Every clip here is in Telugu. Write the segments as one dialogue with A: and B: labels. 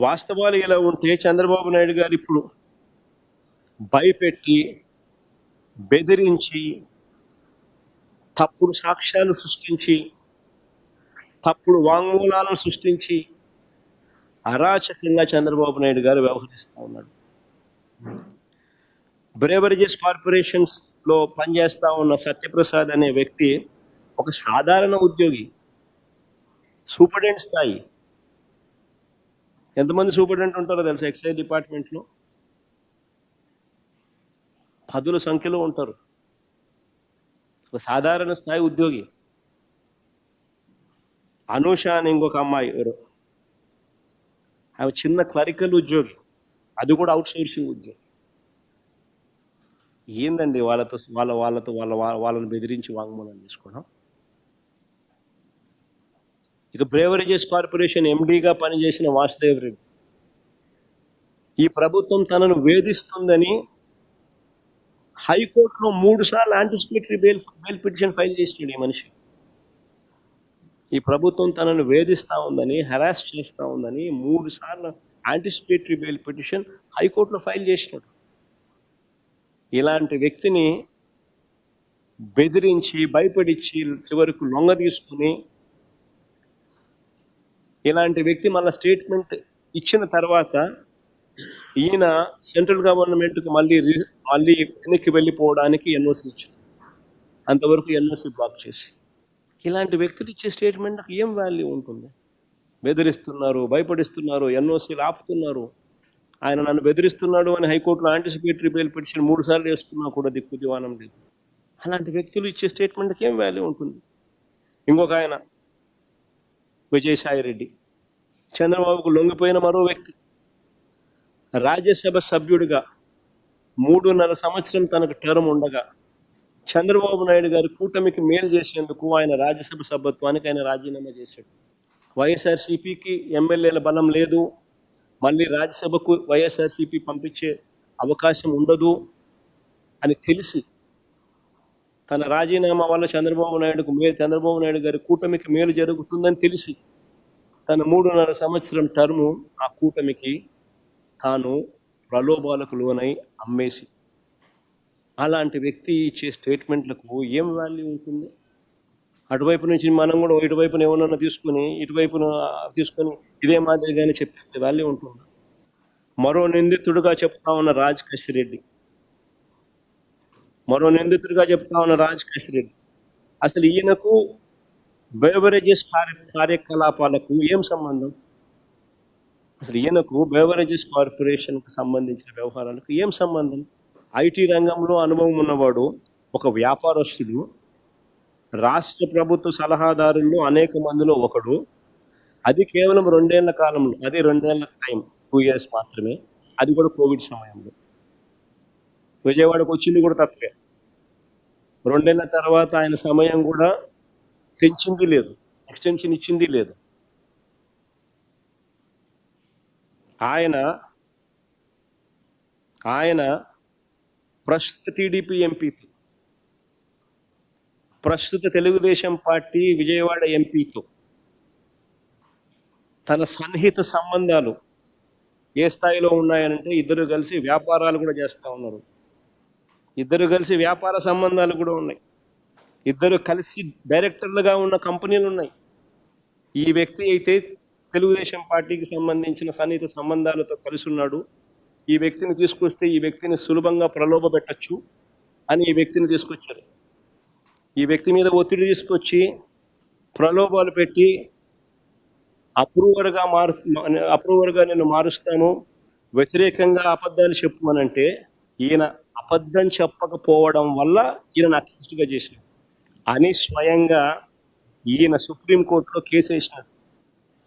A: వాస్తవాలు ఇలా ఉంటే చంద్రబాబు నాయుడు గారు ఇప్పుడు భయపెట్టి బెదిరించి తప్పుడు సాక్ష్యాలు సృష్టించి తప్పుడు వాంగ్మూలాలను సృష్టించి అరాచకంగా చంద్రబాబు నాయుడు గారు వ్యవహరిస్తూ ఉన్నాడు. బ్రేవరేజెస్ కార్పొరేషన్స్లో పనిచేస్తూ ఉన్న సత్యప్రసాద్ అనే వ్యక్తి ఒక సాధారణ ఉద్యోగి, సూపరింటెండెంట్ స్థాయి. ఎంతమంది సూపరింటెండెంట్ ఉంటారో తెలుసా ఎక్సైజ్ డిపార్ట్మెంట్లో? పదుల సంఖ్యలో ఉంటారు. ఒక సాధారణ స్థాయి ఉద్యోగి. అనూష అని ఇంకొక అమ్మాయి ఎవరు, ఆమె చిన్న క్లరికల్ ఉద్యోగి, అది కూడా అవుట్ సోర్సింగ్ ఉద్యోగి. ఏందండి వాళ్ళని బెదిరించి వాంగ్మూలం తీసుకోవడం. ఇక బ్రేవరేజెస్ కార్పొరేషన్ ఎండీగా పనిచేసిన వాసుదేవ్ రెడ్డి, ఈ ప్రభుత్వం తనను వేధిస్తుందని హైకోర్టులో 3 సార్లు యాంటిసిపేటరీ బెయిల్ పిటిషన్ ఫైల్ చేసినాడు ఈ మనిషి. ఈ ప్రభుత్వం తనను వేధిస్తూ ఉందని, హెరాస్ చేస్తూ ఉందని 3 సార్లు యాంటిసిపేటరీ బెయిల్ పిటిషన్ హైకోర్టులో ఫైల్ చేసినాడు. ఇలాంటి వ్యక్తిని బెదిరించి భయపడిచ్చి చివరికి లొంగ తీసుకుని, ఇలాంటి వ్యక్తి మళ్ళీ స్టేట్మెంట్ ఇచ్చిన తర్వాత ఈయన సెంట్రల్ గవర్నమెంట్కి మళ్ళీ వెనక్కి వెళ్ళిపోవడానికి ఎన్ఓసి ఇచ్చారు. అంతవరకు ఎన్ఓసి బ్లాక్ చేసి, ఇలాంటి వ్యక్తులు ఇచ్చే స్టేట్మెంట్కి ఏం వాల్యూ ఉంటుంది? బెదిరిస్తున్నారు, భయపడిస్తున్నారు, ఎన్ఓసీలు ఆపుతున్నారు. ఆయన నన్ను బెదిరిస్తున్నాడు అని హైకోర్టులో యాంటిసిపేటరీ బెయిల్ పిటిషన్ 3 సార్లు వేసుకున్నా కూడా దిక్కు దివానం లేదు. అలాంటి వ్యక్తులు ఇచ్చే స్టేట్మెంట్కి ఏం వాల్యూ ఉంటుంది? ఇంకొక ఆయన విజయసాయి రెడ్డి, చంద్రబాబుకు లొంగిపోయిన మరో వ్యక్తి. రాజ్యసభ సభ్యుడిగా 3.5 సంవత్సరం తనకు టర్మ్ ఉండగా చంద్రబాబు నాయుడు గారు కూటమికి మేలు చేసేందుకు ఆయన రాజ్యసభ సభ్యత్వానికి ఆయన రాజీనామా చేశాడు. వైఎస్ఆర్సీపీకి ఎమ్మెల్యేల బలం లేదు, మళ్ళీ రాజ్యసభకు వైఎస్ఆర్సీపీ పంపించే అవకాశం ఉండదు అని తెలిసి, తన రాజీనామా వల్ల చంద్రబాబు నాయుడు గారి కూటమికి మేలు జరుగుతుందని తెలిసి తన 3.5 సంవత్సరం టర్ము ఆ కూటమికి తాను ప్రలోభాలకు లోనై అమ్మేసి, అలాంటి వ్యక్తి ఇచ్చే స్టేట్మెంట్లకు ఏం వాల్యూ ఉంటుంది? అటువైపు నుంచి మనం కూడా ఇటువైపున ఏమన్నా తీసుకొని ఇటువైపున తీసుకొని ఇదే మాదిరిగానే చెప్పిస్తే వాల్యూ ఉంటుంది? మరో నిందితుడిగా చెప్తా ఉన్న రాజ్ కసిరెడ్డి, అసలు ఈయనకు బెవరేజెస్ కార్యకలాపాలకు ఏం సంబంధం? అసలు ఈయనకు బెవరేజెస్ కార్పొరేషన్కు సంబంధించిన వ్యవహారాలకు ఏం సంబంధం? ఐటీ రంగంలో అనుభవం ఉన్నవాడు, ఒక వ్యాపారస్తుడు, రాష్ట్ర ప్రభుత్వ సలహాదారుల్లో అనేక మందిలో ఒకడు. అది కేవలం 2 ఏళ్ల కాలంలో, అది 2 ఏళ్ల టైం, 2 years మాత్రమే, అది కూడా కోవిడ్ సమయంలో. విజయవాడకు వచ్చింది కూడా తక్కువే. 2 ఏళ్ల తర్వాత ఆయన సమయం కూడా పెంచింది లేదు, ఎక్స్టెన్షన్ ఇచ్చింది లేదు. ఆయన ప్రస్తుత టీడీపీ ఎంపీతో, ప్రస్తుత తెలుగుదేశం పార్టీ విజయవాడ ఎంపీతో తన సన్నిహిత సంబంధాలు ఏ స్థాయిలో ఉన్నాయనంటే, ఇద్దరు కలిసి వ్యాపారాలు కూడా చేస్తూ ఉన్నారు. ఇద్దరు కలిసి వ్యాపార సంబంధాలు కూడా ఉన్నాయి. ఇద్దరు కలిసి డైరెక్టర్లుగా ఉన్న కంపెనీలు ఉన్నాయి. ఈ వ్యక్తి అయితే తెలుగుదేశం పార్టీకి సంబంధించిన సన్నిహిత సంబంధాలతో కలిసి ఉన్నాడు. ఈ వ్యక్తిని తీసుకొస్తే ఈ వ్యక్తిని సులభంగా ప్రలోభ పెట్టచ్చు అని ఈ వ్యక్తిని తీసుకొచ్చారు. ఈ వ్యక్తి మీద ఒత్తిడి తీసుకొచ్చి ప్రలోభాలు పెట్టి అప్రూవర్గా నేను మారుస్తాను, వ్యతిరేకంగా అబద్ధాలు చెప్పు అని అంటే, ఈయన అబద్ధం చెప్పకపోవడం వల్ల ఈయన అక్యూజ్డ్గా చేసినాడు అని స్వయంగా ఈయన సుప్రీంకోర్టులో కేసు వేసినాడు.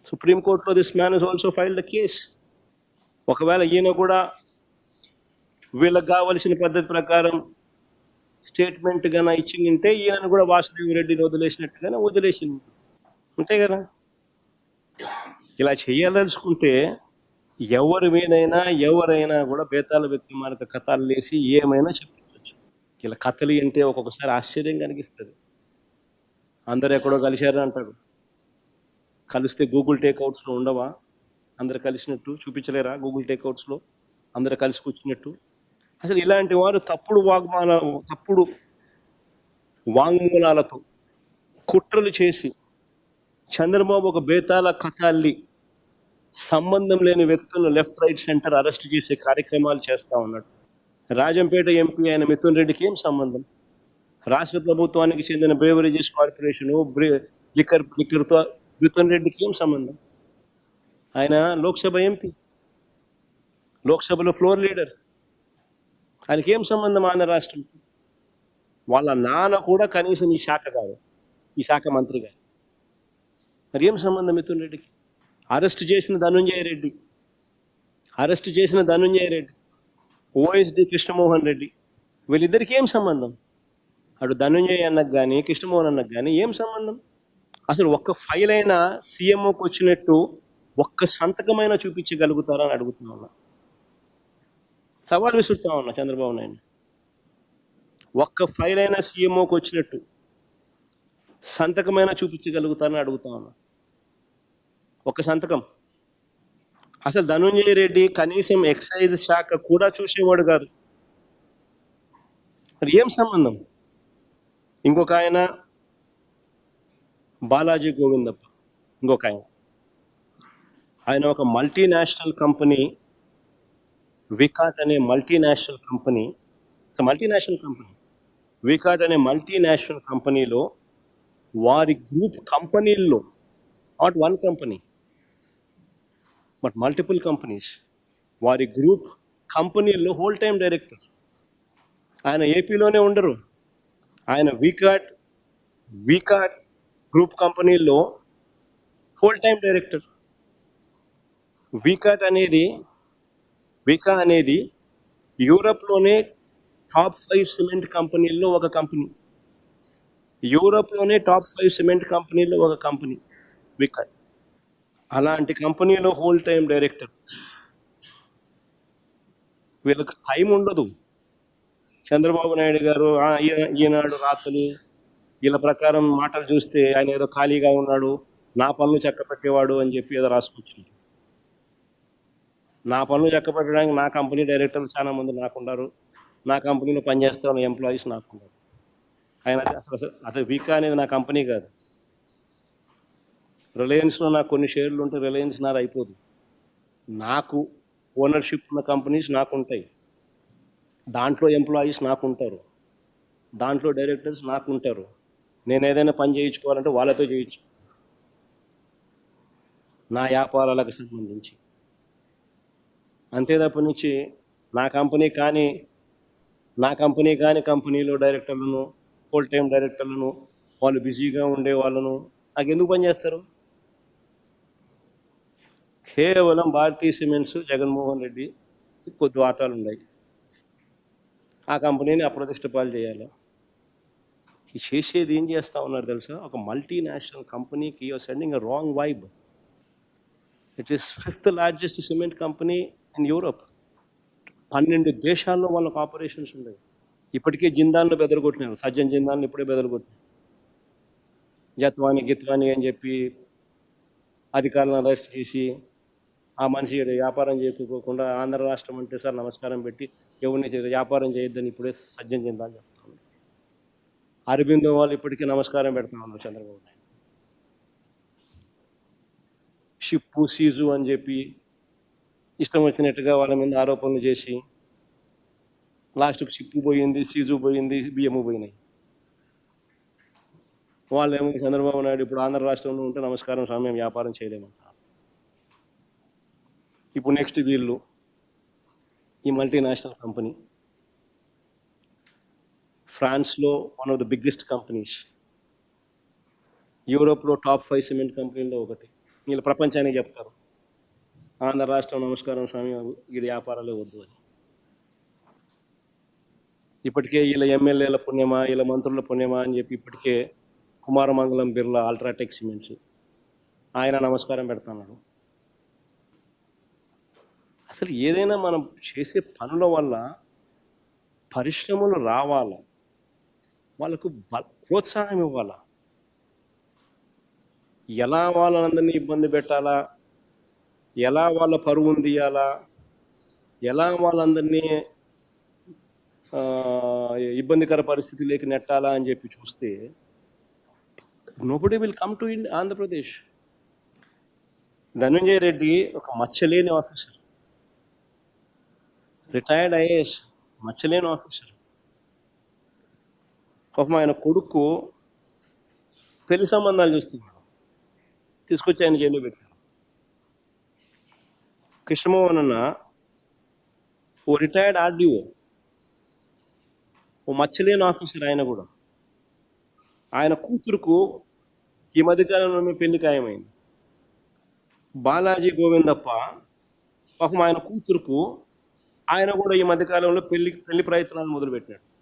A: సుప్రీంకోర్టులో this man is also filed the case. ఒకవేళ ఈయన కూడా వీళ్ళకి కావలసిన పద్ధతి ప్రకారం స్టేట్మెంట్ గానే ఇచ్చిందంటే, ఈయనను కూడా వాసుదేవ్ రెడ్డిని వదిలేసినట్టుగానే వదిలేసింది, అంతే కదా. ఇలా చేయాలనుకుంటే ఎవరి మీదైనా ఎవరైనా కూడా బేతాళ వ్యక్తి మనకు కథలు లేసి ఏమైనా చెప్పించవచ్చు. ఇలా కథలు అంటే ఒక్కొక్కసారి ఆశ్చర్యం కనిపిస్తుంది. అందరు ఎక్కడో కలిశారు అంటాడు, కలిస్తే గూగుల్ టేక్అవుట్స్లో ఉండవా? అందరు కలిసినట్టు చూపించలేరా గూగుల్ టేక్అవుట్స్లో అందరు కలిసి కూర్చున్నట్టు? అసలు ఇలాంటి వారు తప్పుడు వాంగ్మూలాలతో కుట్రలు చేసి చంద్రబాబు ఒక బేతాళ కథ అల్లి సంబంధం లేని వ్యక్తులను లెఫ్ట్ రైట్ సెంటర్ అరెస్ట్ చేసే కార్యక్రమాలు చేస్తూ ఉన్నాడు. రాజంపేట ఎంపీ అయిన మిథున్ రెడ్డికి ఏం సంబంధం? రాష్ట్ర ప్రభుత్వానికి చెందిన బ్రేవరేజెస్ కార్పొరేషను లిక్కర్తో మిథున్ రెడ్డికి ఏం సంబంధం? ఆయన లోక్సభ ఎంపీ, లోక్సభలో ఫ్లోర్ లీడర్. ఆయనకి ఏం సంబంధం ఆంధ్ర రాష్ట్రంతో? వాళ్ళ నాన్న కూడా కనీసం ఈ శాఖ కాదు, ఈ శాఖ మంత్రి కాదు. మరి ఏం సంబంధం మిథున్ రెడ్డికి? అరెస్ట్ చేసిన ధనుంజయ రెడ్డి, ఓఎస్డి కృష్ణమోహన్ రెడ్డి, వీళ్ళిద్దరికి ఏం సంబంధం? అటు ధనుంజయ అన్నకు కానీ కృష్ణమోహన్ అన్నకు కానీ ఏం సంబంధం? అసలు ఒక్క ఫైల్ అయినా సీఎంఓకి వచ్చినట్టు ఒక్క సంతకమైనా చూపించగలుగుతారా అని అడుగుతా ఉన్నా, సవాల్ విసురుతా ఉన్నా చంద్రబాబు నాయుడు. ఒక్క ఫైల్ అయినా సీఎంఓకి వచ్చినట్టు సంతకమైనా చూపించగలుగుతారని అడుగుతా ఉన్నా. ఒక సంతకం. అసలు ధనుంజయ రెడ్డి కనీసం ఎక్సైజ్ శాఖ కూడా చూసేవాడు కాదు. మరి ఏం సంబంధం? ఇంకొక ఆయన బాలాజీ గోవిందప్ప, ఇంకొక ఆయన ఒక మల్టీనేషనల్ కంపెనీ, వికాట్ అనే మల్టీనేషనల్ కంపెనీ, వికాట్ అనే మల్టీనేషనల్ కంపెనీలో వారి గ్రూప్ కంపెనీల్లో, not one company but multiple companies, వారి గ్రూప్ కంపెనీల్లో హోల్ టైం డైరెక్టర్. ఆయన ఏపీలోనే ఉండరు. ఆయన వికాట్ గ్రూప్ కంపెనీల్లో హోల్ టైం డైరెక్టర్. వికా అనేది యూరప్లోనే టాప్ 5 సిమెంట్ కంపెనీల్లో ఒక కంపెనీ. వికాట్. అలాంటి కంపెనీలో హోల్ టైం డైరెక్టర్. వీళ్ళకి టైం ఉండదు. చంద్రబాబు నాయుడు గారు ఈనాడు రాత్రులు వీళ్ళ ప్రకారం మాటలు చూస్తే ఆయన ఏదో ఖాళీగా ఉన్నాడు, నా పనులు చక్కపెట్టేవాడు అని చెప్పి ఏదో రాసుకొచ్చింది. నా పనులు చక్కపెట్టడానికి నా కంపెనీ డైరెక్టర్లు చాలా మంది నాకున్నారు, నా కంపెనీలో పనిచేస్తున్న ఎంప్లాయీస్ నాకున్నారు. ఆయన అసలు వికా అనేది నా కంపెనీ కాదు. రిలయన్స్లో నాకు కొన్ని షేర్లు ఉంటే రిలయన్స్ నాది అయిపోదు. నాకు ఓనర్షిప్ ఉన్న కంపెనీస్ నాకుంటాయి, దాంట్లో ఎంప్లాయీస్ నాకుంటారు, దాంట్లో డైరెక్టర్స్ నాకుంటారు. నేను ఏదైనా పని చేయించుకోవాలంటే వాళ్ళతో చేయించు, నా వ్యాపారాలకు సంబంధించి. అంతే తప్ప నుంచి నా కంపెనీ కానీ కంపెనీలో డైరెక్టర్లను, ఫుల్ టైం డైరెక్టర్లను, వాళ్ళు బిజీగా ఉండే వాళ్ళను నాకు ఎందుకు పనిచేస్తారు? కేవలం భారతీయ సిమెంట్స్, జగన్మోహన్ రెడ్డి కొద్ది వాటాలు ఉన్నాయి, ఆ కంపెనీని అప్రతిష్ట పాలు చేయాలి. చేసేది ఏం చేస్తూ ఉన్నారు తెలుసా? ఒక మల్టీనేషనల్ కంపెనీకి you're sending a wrong vibe. It is 5th largest cement company in Europe. 12 దేశాల్లో వాళ్ళకు ఆపరేషన్స్ ఉన్నాయి. ఇప్పటికే జిందాల్ను బెదరగొట్టినారు, సజ్జన్ జిందాల్ని ఇప్పుడే బెదరగొట్టినారు. గిత్వాని అని చెప్పి అధికారులను అరెస్ట్ చేసి ఆ మనిషి వ్యాపారం చేయకపోకుండా ఆంధ్ర రాష్ట్రం అంటే సార్ నమస్కారం పెట్టి ఎవరిని వ్యాపారం చేయొద్దని ఇప్పుడే సజ్జన్ జిందాల్ చెప్తా ఉన్నారు. అరబిందో వాళ్ళు ఇప్పటికీ నమస్కారం పెడతా ఉన్నారు చంద్రబాబు నాయుడు. షిప్పు సీజు అని చెప్పి ఇష్టం వచ్చినట్టుగా వాళ్ళ మీద ఆరోపణలు చేసి లాస్ట్కి షిప్పు పోయింది, సీజు పోయింది, బియ్యము పోయినాయి. వాళ్ళేమో చంద్రబాబు నాయుడు ఇప్పుడు ఆంధ్ర రాష్ట్రంలో ఉంటే నమస్కారం స్వామి మేము వ్యాపారం చేయలేమంటారు. ఇప్పుడు నెక్స్ట్ వీళ్ళు ఈ మల్టీనేషనల్ కంపెనీ ఫ్రాన్స్లో one of the biggest companies, యూరోప్లో టాప్ 5 సిమెంట్ కంపెనీల్లో ఒకటి. వీళ్ళు ప్రపంచానికి చెప్తారు ఆంధ్ర రాష్ట్రం నమస్కారం స్వామి వీడి వ్యాపారాలే వద్దు అని. ఇప్పటికే వీళ్ళ ఎమ్మెల్యేల పుణ్యమా, వీళ్ళ మంత్రుల పుణ్యమా అని చెప్పి ఇప్పటికే కుమారమంగళం బిర్లా అల్ట్రాటెక్ సిమెంట్స్ ఆయన నమస్కారం పెడుతున్నాడు. అసలు ఏదైనా మనం చేసే పనుల వల్ల పరిశ్రమలు రావాలా, వాళ్ళకు ప్రోత్సాహం ఇవ్వాలా. ఎలా వాళ్ళందరినీ ఇబ్బంది పెట్టాలా, ఎలా వాళ్ళ పరువును తీయాలా, ఎలా వాళ్ళందరినీ ఇబ్బందికర పరిస్థితిలోకి నెట్టాలా అని చెప్పి చూస్తే nobody will come to Andhra Pradesh. Dhananjaya Reddy ఒక మచ్చలేని ఆఫీసర్, రిటైర్డ్ ఐఏఎస్, మచ్చలేని ఆఫీసర్. పాపం ఆయన కొడుకు పెళ్లి సంబంధాలు చూస్తున్నాడు, తీసుకొచ్చి ఆయన జైల్లో పెట్టాడు. కృష్ణమోహన్ అన్న ఓ రిటైర్డ్ ఆర్డీఓ, ఓ మచ్చలేని ఆఫీసర్. ఆయన కూడా ఆయన కూతురుకు ఈ మధ్యకాలంలో పెళ్లి ఖాయమైంది. బాలాజీ గోవిందప్ప పాపం ఆయన కూతురుకు ఆయన కూడా ఈ మధ్యకాలంలో పెళ్లి ప్రయత్నాలు మొదలుపెట్టాడు.